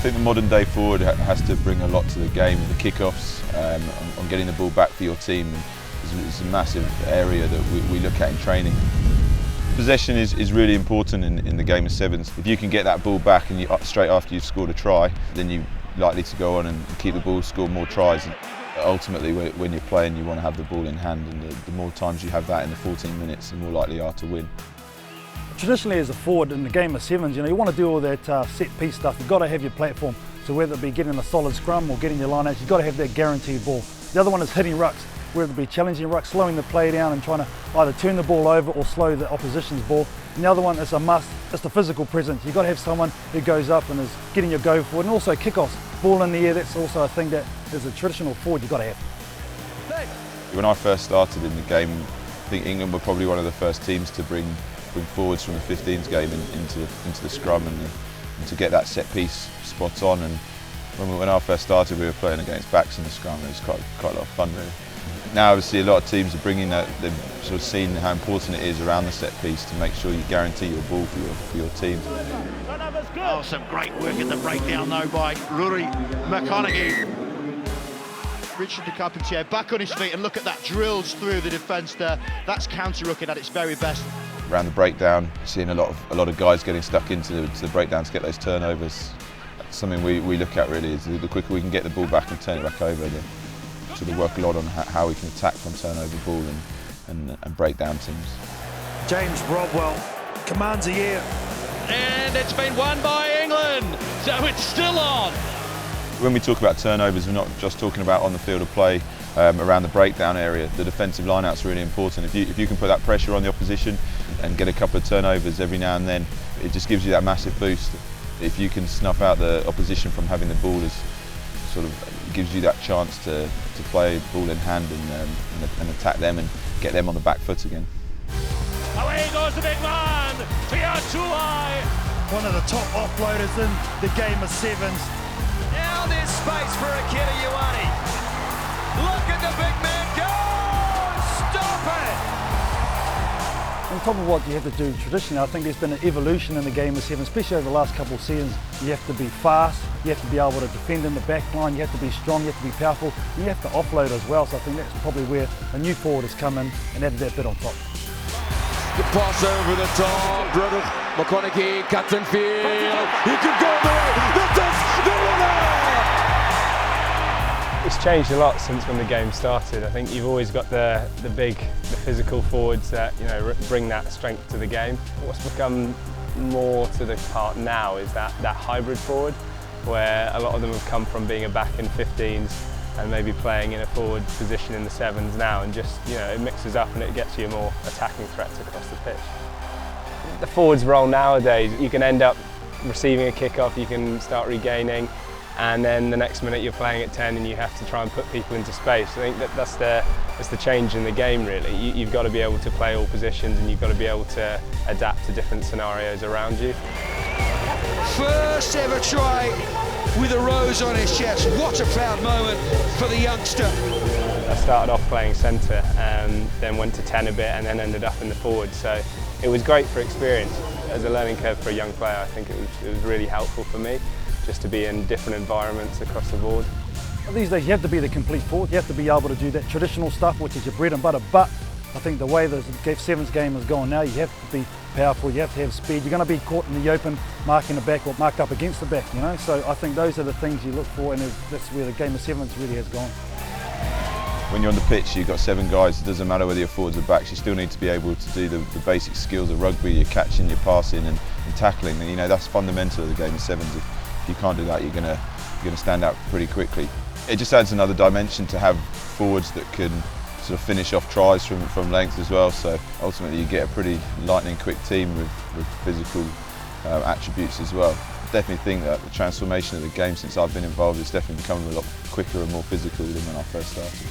think the modern day forward has to bring a lot to the game. The kickoffs, on getting the ball back for your team is a massive area that we look at in training. Possession is really important in the game of sevens. If you can get that ball back and straight after you've scored a try, then you're likely to go on and keep the ball, score more tries. And ultimately, when you're playing, you want to have the ball in hand, and the more times you have that in the 14 minutes, the more likely you are to win. Traditionally, as a forward in the game of sevens, you want to do all that set piece stuff. You've got to have your platform. So whether it be getting a solid scrum or getting your line out, you've got to have that guaranteed ball. The other one is hitting rucks, whether it be challenging rucks, slowing the play down and trying to either turn the ball over or slow the opposition's ball. And the other one is a must, it's the physical presence. You've got to have someone who goes up and is getting your go forward, and also kickoffs, ball in the air. That's also a thing that as a traditional forward you've got to have. When I first started in the game, I think England were probably one of the first teams to bring forwards from the 15s game into the scrum and to get that set piece spot on. And when I first started, we were playing against backs in the scrum. It was quite a lot of fun, really. Now, obviously, a lot of teams are bringing that. They've sort of seen how important it is around the set piece to make sure you guarantee your ball for your team. Oh, some great work in the breakdown though by Ruaridh McConnochie. Richard the Carpentier back on his feet, and look at that, drills through the defence there. That's counter-rucking at its very best. Around the breakdown, you're seeing a lot of guys getting stuck into the breakdown to get those turnovers. That's something we look at really, is the quicker we can get the ball back and turn it back over, the sort of work a lot on how we can attack from turnover ball and break down teams. James Rodwell commands a year. And it's been won by England, so it's still on. When we talk about turnovers, we're not just talking about on the field of play, around the breakdown area. The defensive line-out's really important. If you can put that pressure on the opposition and get a couple of turnovers every now and then, it just gives you that massive boost. If you can snuff out the opposition from having the ball, sort of gives you that chance to play ball in hand and attack them and get them on the back foot again. Away goes the big man, Ruaridh. One of the top offloaders in the game of sevens. Now there's space for Ruaridh. Look at the big man go! Stop it! On top of what you have to do traditionally, I think there's been an evolution in the game of sevens, especially over the last couple of seasons. You have to be fast, you have to be able to defend in the back line, you have to be strong, you have to be powerful, and you have to offload as well. So I think that's probably where a new forward has come in and added that bit on top. The pass over the top, Rodwell, McConnochie cuts in field. He could go there. That's the winner! It's changed a lot since when the game started. I think you've always got the physical forwards that bring that strength to the game. What's become more to the part now is that hybrid forward, where a lot of them have come from being a back in 15s and maybe playing in a forward position in the sevens now, and just it mixes up and it gets you more attacking threats across the pitch. The forwards role nowadays, you can end up receiving a kick-off, you can start regaining, and then the next minute you're playing at 10 and you have to try and put people into space. I think that's the change in the game really. You've got to be able to play all positions, and you've got to be able to adapt to different scenarios around you. First ever try with a rose on his chest. What a proud moment for the youngster. I started off playing centre, then went to 10 a bit, and then ended up in the forward. So it was great for experience. As a learning curve for a young player, I think it was really helpful for me just to be in different environments across the board. These days you have to be the complete forward, you have to be able to do that traditional stuff, which is your bread and butter, but I think the way the sevens game is going now, you have to be powerful, you have to have speed. You're going to be caught in the open, marking the back or marked up against the back, So I think those are the things you look for, and that's where the game of sevens really has gone. When you're on the pitch, you've got 7 guys. It doesn't matter whether you're forwards or backs. You still need to be able to do the basic skills of rugby, your catching, your passing, and tackling. And that's fundamental of the game of sevens. If you can't do that, you're going to stand out pretty quickly. It just adds another dimension to have forwards that can sort of finish off tries from length as well. So ultimately, you get a pretty lightning quick team with physical attributes as well. I definitely think that the transformation of the game since I've been involved has definitely become a lot quicker and more physical than when I first started.